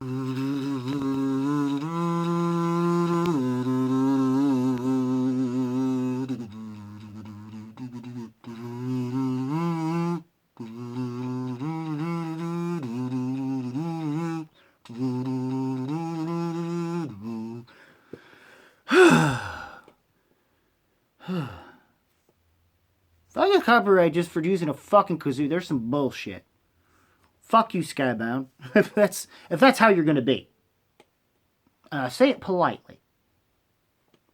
If I get copyright just for using a fucking kazoo, there's some bullshit. Fuck you, Skybound. if that's how you're gonna be. Say it politely.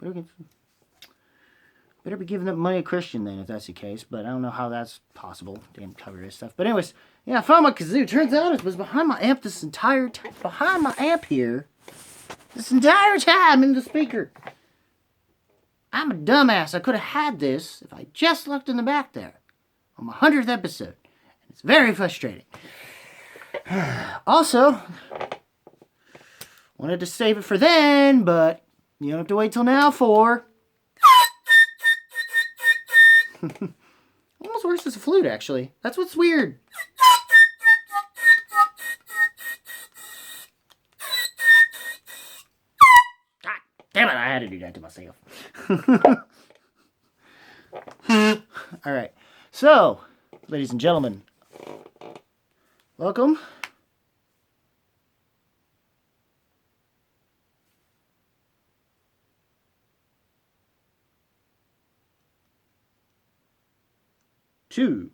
Better be giving that money to Christian then, if that's the case. But I don't know how that's possible. Damn copyright stuff. But anyways, yeah, I found my kazoo. Turns out it was behind my amp this entire time. Behind my amp here. This entire time in the speaker. I'm a dumbass. I could have had this if I just looked in the back there. On my 100th episode. And it's very frustrating. Also, wanted to save it for then, but you don't have to wait till now for... Almost worse as a flute, actually. That's what's weird. God damn it, I had to do that to myself. Alright, so, ladies and gentlemen, welcome. To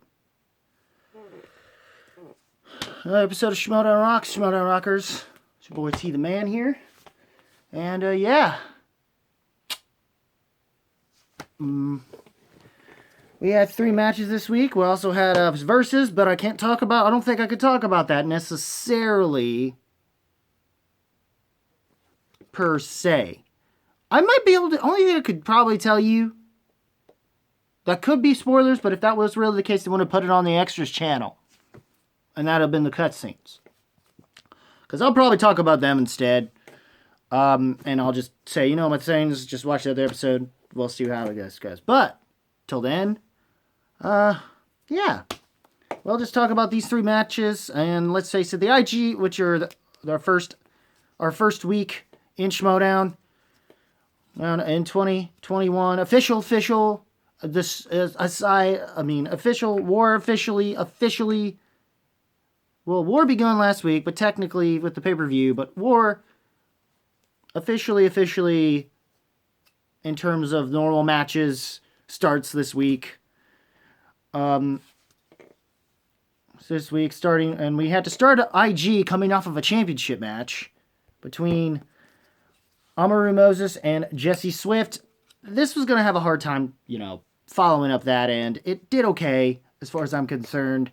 another episode of Schmodown Rocks, Schmodown Rockers. It's your boy T the Man here. And yeah. We had 3 matches this week. We also had Versus, but I don't think I could talk about that necessarily per se. I might be able to, only thing I could probably tell you, that could be spoilers, but if that was really the case, they would have put it on the extras channel. And that would have been the cutscenes. Because I'll probably talk about them instead. And I'll just say, you know what I'm saying, just watch the other episode. We'll see how it goes. But, till then, yeah. We'll just talk about these 3 matches. And let's face it, the IG, which are our first week in Schmodown. In 2021. Official. This is official war officially. Well, war begun last week, but technically with the pay-per-view. But war officially, in terms of normal matches, starts this week. This week starting, and we had to start an IG coming off of a championship match between Amaru Moses and Jesse Swift. This was going to have a hard time, following up that end. It did okay, as far as I'm concerned.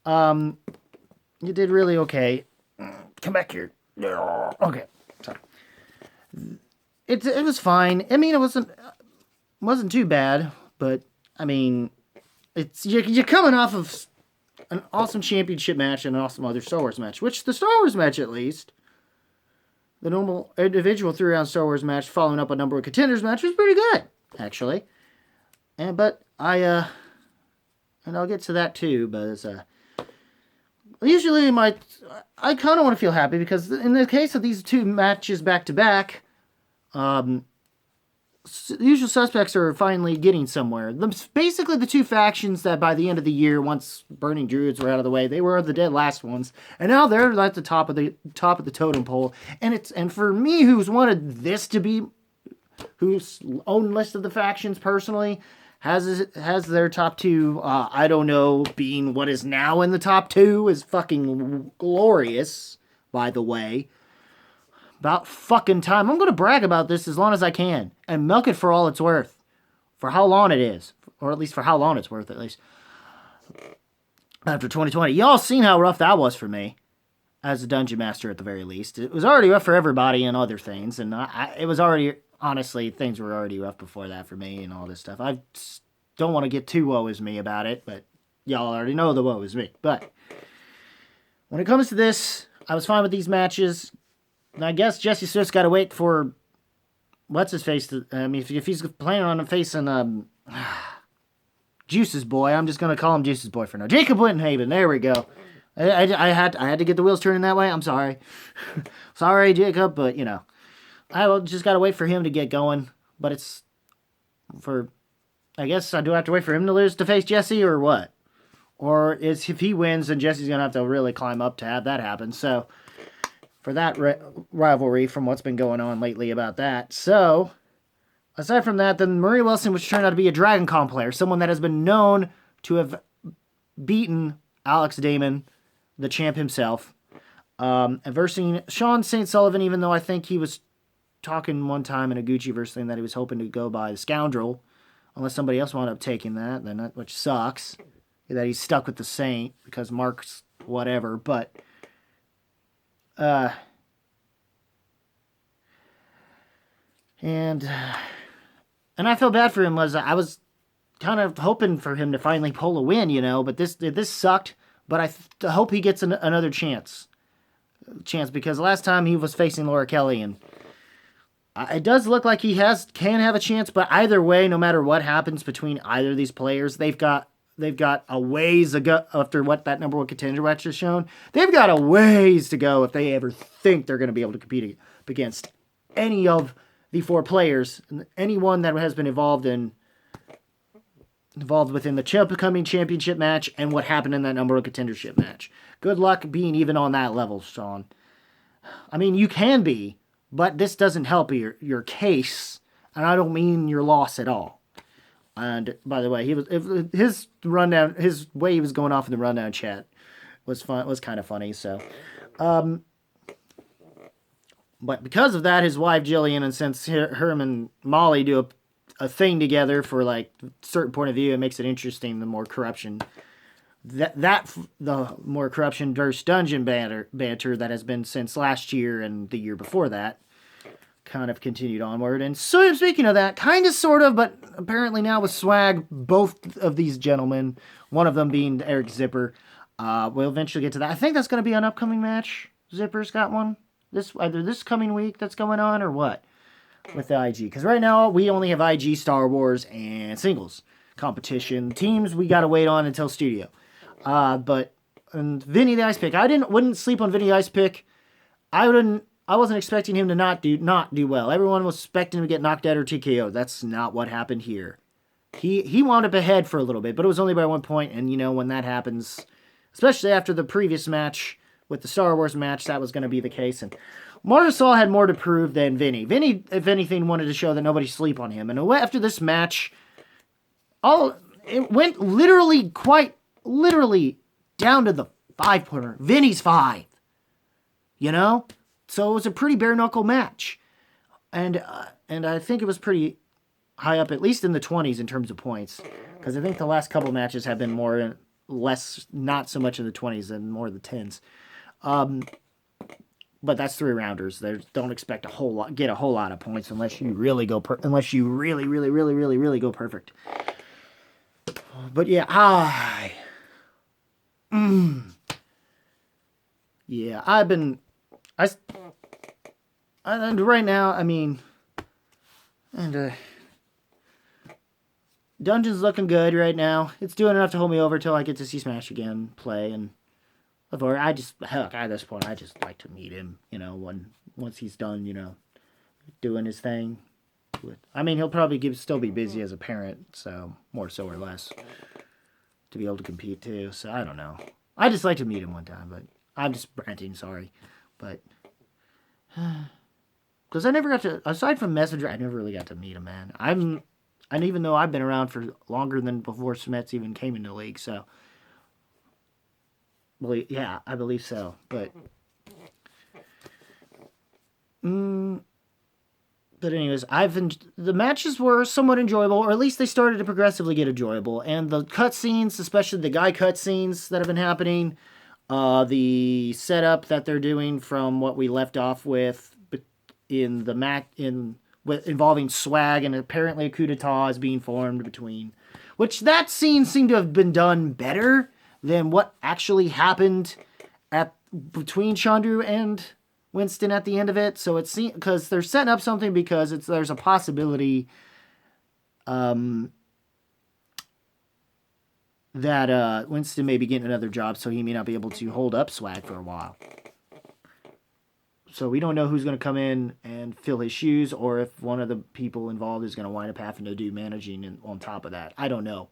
It did really okay. Come back here. Okay, sorry. It was fine. I mean, it wasn't too bad, but I mean, you're coming off of an awesome championship match and an awesome other Star Wars match, which the Star Wars match, at least, the normal individual 3-round Star Wars match following up a number of contenders match was pretty good, actually. But and I'll get to that too, but it's usually I kind of want to feel happy because in the case of these 2 matches back to back, usual suspects are finally getting somewhere. Basically the 2 factions that by the end of the year, once Burning Druids were out of the way, they were the dead last ones, and now they're at the top of the totem pole. And for me, who's wanted this to be, whose own list of the factions personally has their top 2, I don't know, being what is now in the top 2 is fucking glorious, by the way. About fucking time. I'm going to brag about this as long as I can and milk it for all it's worth. For how long it is. Or at least for how long it's worth, at least. After 2020. Y'all seen how rough that was for me. As a Dungeon Master, at the very least. It was already rough for everybody and other things. And it was already... Honestly, things were already rough before that for me and all this stuff. I don't want to get too woe is me about it, but y'all already know the woe is me. But when it comes to this, I was fine with these matches. And I guess Jesse Swift's got to wait for what's his face. If he's planning on facing Juice's boy, I'm just gonna call him Juice's boy for now. Jacob Wintenhaven. There we go. I had to get the wheels turning that way. I'm sorry. Sorry, Jacob, but I just got to wait for him to get going. But it's for, I guess I do have to wait for him to lose to face Jesse or what? Or is if he wins, then Jesse's going to have to really climb up to have that happen. So for that rivalry from what's been going on lately about that. So aside from that, then Maria Wilson, which turned out to be a Dragon Con player, someone that has been known to have beaten Alex Damon, the champ himself, versing Sean St. Sullivan, even though I think he was talking one time in a Gucci verse thing that he was hoping to go by the Scoundrel, unless somebody else wound up taking that, which sucks, that he's stuck with the Saint, because Mark's whatever, but, and I feel bad for him, I was kind of hoping for him to finally pull a win, but this sucked, but I hope he gets another chance, because last time he was facing Laura Kelly, and it does look like he can have a chance, but either way, no matter what happens between either of these players, they've got a ways to go after what that number one contender match has shown. They've got a ways to go if they ever think they're going to be able to compete against any of the four players, anyone that has been involved within the upcoming championship match and what happened in that number one contendership match. Good luck being even on that level, Sean. I mean, you can be, but this doesn't help your case, and I don't mean your loss at all. And by the way, his way he was going off in the rundown chat was kind of funny. So, but because of that, his wife Jillian, and since her and Molly do a thing together for like a certain point of view, it makes it interesting. The more corruption, the more corruption versus dungeon banter that has been since last year and the year before that, kind of continued onward. And so speaking of that, kind of, sort of, but apparently now with Swag, both of these gentlemen, one of them being Eric Zipper, we'll eventually get to that. I think that's going to be an upcoming match. Zipper's got one either this coming week that's going on, or what, with the IG. Because right now we only have IG, Star Wars, and singles competition. Teams we got to wait on until studio. But Vinny the Ice Pick, wouldn't sleep on Vinny the Ice Pick. I wasn't expecting him to not do well. Everyone was expecting him to get knocked out or TKO. That's not what happened here. He wound up ahead for a little bit, but it was only by 1 point. And when that happens, especially after the previous match with the Star Wars match, that was going to be the case. And Marshall had more to prove than Vinny. Vinny, if anything, wanted to show that nobody sleep on him. And after this match, it went quite literally down to the 5-pointer. Vinny's 5. So it was a pretty bare-knuckle match. And I think it was pretty high up, at least in the 20s in terms of points. Because I think the last couple matches have been less, not so much in the 20s and more the 10s. But that's 3-rounders. They don't expect get a whole lot of points unless you really go, unless you really, really, really, really, really go perfect. But yeah, yeah, and right now, I mean, Dungeon's looking good right now. It's doing enough to hold me over till I get to see Smash again play, and at this point, I just like to meet him, once he's done, doing his thing. He'll probably still be busy as a parent, so more so or less, to be able to compete too, so I don't know. I just like to meet him one time, but I'm just ranting, sorry, but because I never got to, aside from Messenger, I never really got to meet him, man. And even though I've been around for longer than before Smets even came into the league, so yeah, I believe so. But anyways, the matches were somewhat enjoyable, or at least they started to progressively get enjoyable. And the cutscenes, especially the guy cutscenes that have been happening, the setup that they're doing from what we left off with in the match involving Swag, and apparently a coup d'etat is being formed between, which that scene seemed to have been done better than what actually happened between Chandru and Winston at the end of it. So it seems, because they're setting up something, because there's a possibility that Winston may be getting another job, so he may not be able to hold up Swag for a while. So we don't know who's going to come in and fill his shoes, or if one of the people involved is going to wind up having to do managing on top of that. I don't know.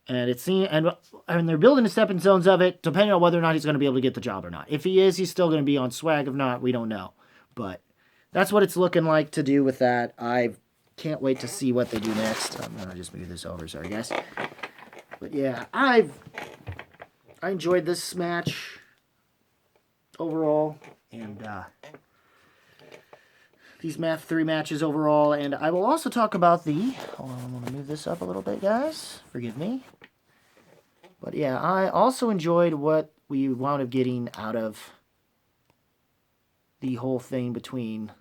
And it's seen, and they're building the stepping stones of it, depending on whether or not he's going to be able to get the job or not. If he is, he's still going to be on Swag. If not, we don't know. But that's what it's looking like to do with that. I can't wait to see what they do next. I'm going to just move this over, sorry guys. But yeah, I enjoyed this match overall, and these Math 3 matches overall, and I will also talk about the, hold on, I'm going to move this up a little bit, guys. Forgive me. But yeah, I also enjoyed what we wound up getting out of the whole thing between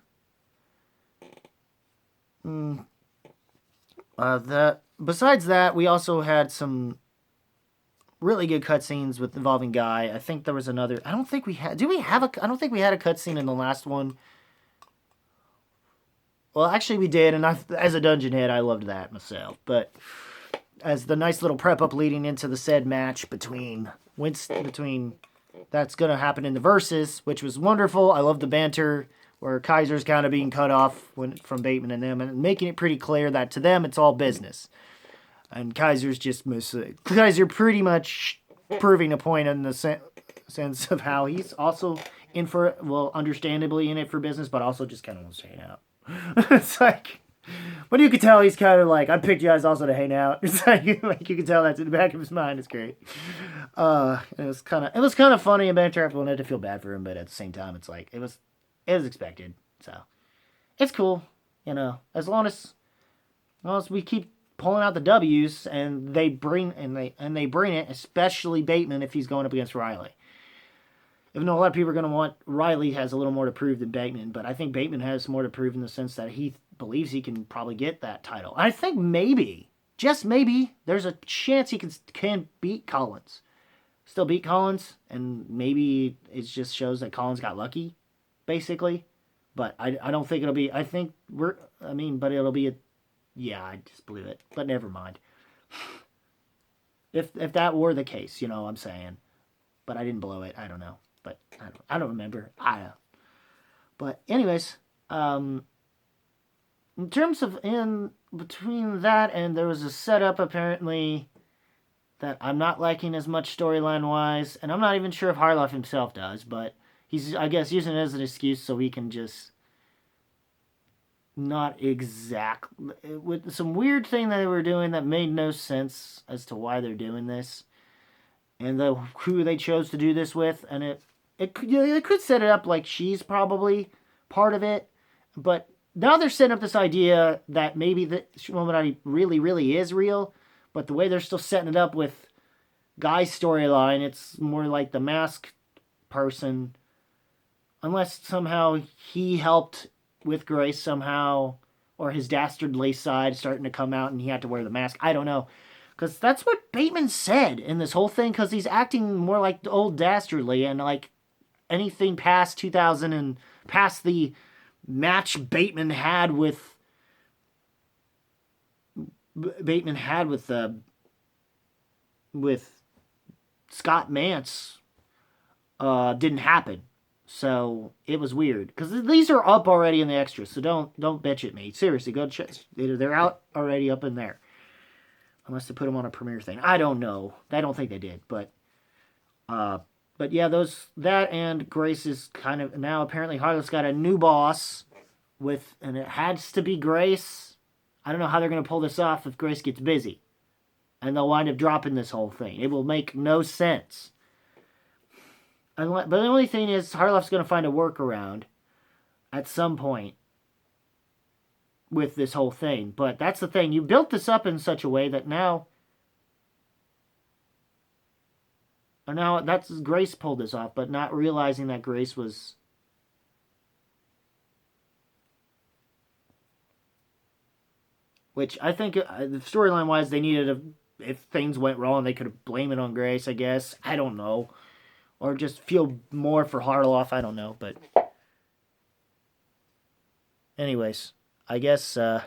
besides that, we also had some really good cutscenes with involving Guy. I think there was another. I don't think we had. I don't think we had a cutscene in the last one. Well, actually, we did, and as a dungeon head, I loved that myself. But as the nice little prep up leading into the said match between that's going to happen in the Versus, which was wonderful. I love the banter where Kaiser's kind of being cut off from Bateman and them, and making it pretty clear that to them it's all business. And Kaiser's Kaiser pretty much proving a point in the sense of how he's also in for, well, understandably in it for business, but also just kind of wants to hang out. It's like, but you could tell he's kind of like, I picked you guys also to hang out. It's like you can tell that's in the back of his mind. It's great. It was kind of funny and banter. I wanted to feel bad for him, but at the same time, it's like it was expected. So it's cool, as long as we keep pulling out the W's and they bring it, especially Bateman if he's going up against Riley. Even though a lot of people are going to want Riley has a little more to prove than Bateman, but I think Bateman has more to prove in the sense that he believes he can probably get that title. I think maybe, just maybe, there's a chance he can beat Collins. Still beat Collins, and maybe it just shows that Collins got lucky, basically. But I don't think it'll be, but it'll be yeah, I just blew it. But never mind. If that were the case, what I'm saying. But I didn't blow it. I don't know. But I don't remember. I don't know. But anyways, in terms of in between that and there was a setup apparently that I'm not liking as much storyline-wise. And I'm not even sure if Harloff himself does. But he's, I guess, using it as an excuse so he can just not exactly, with some weird thing that they were doing that made no sense as to why they're doing this, and who they chose to do this with, and it could set it up like she's probably part of it, but now they're setting up this idea that maybe the Illuminati really is real, but the way they're still setting it up with Guy's storyline, it's more like the masked person, unless somehow he helped with Grace somehow, or his dastardly side starting to come out and he had to wear the mask. I don't know. Because that's what Bateman said in this whole thing, because he's acting more like the old dastardly, and like anything past 2000 and past the match Bateman had with Scott Mance didn't happen. So it was weird because these are up already in the extras. So don't bitch at me. Seriously, go check. They're out already up in there, unless they put them on a premiere thing. I don't know. I don't think they did, but yeah, that and Grace is kind of now apparently Harlow's got a new boss and it has to be Grace. I don't know how they're gonna pull this off if Grace gets busy, and they'll wind up dropping this whole thing. It will make no sense. But the only thing is, Harloff's going to find a workaround at some point with this whole thing. But that's the thing. You built this up in such a way that now that's Grace pulled this off, but not realizing that Grace was... Which I think, storyline-wise, they needed if things went wrong, they could have blamed it on Grace, I guess. I don't know. Or just feel more for Harloff. I don't know, but... Anyways, I guess, yeah.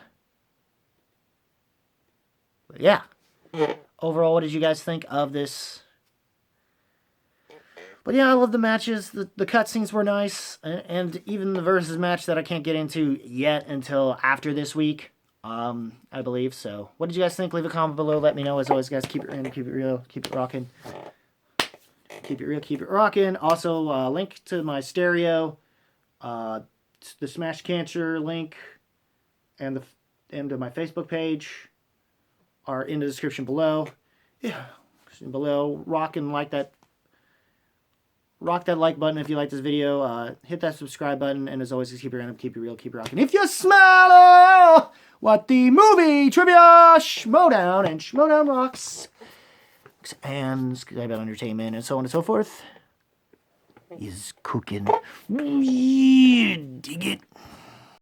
overall, what did you guys think of this? But yeah, I love the matches. The cutscenes were nice, and even the versus match that I can't get into yet until after this week, I believe. So, what did you guys think? Leave a comment below. Let me know. As always, guys, keep it random, keep it real, keep it rocking. Keep it real, keep it rocking. Also, link to my stereo, the Smash Cancer link, and to my Facebook page are in the description below. Yeah, below. Rock that like button if you like this video. Hit that subscribe button, and as always, just keep it random, keep it real, keep it rocking. If you smell what the movie trivia Schmodown and Schmodown Rocks and Skybell Entertainment and so on and so forth is cooking. Yeah, dig it.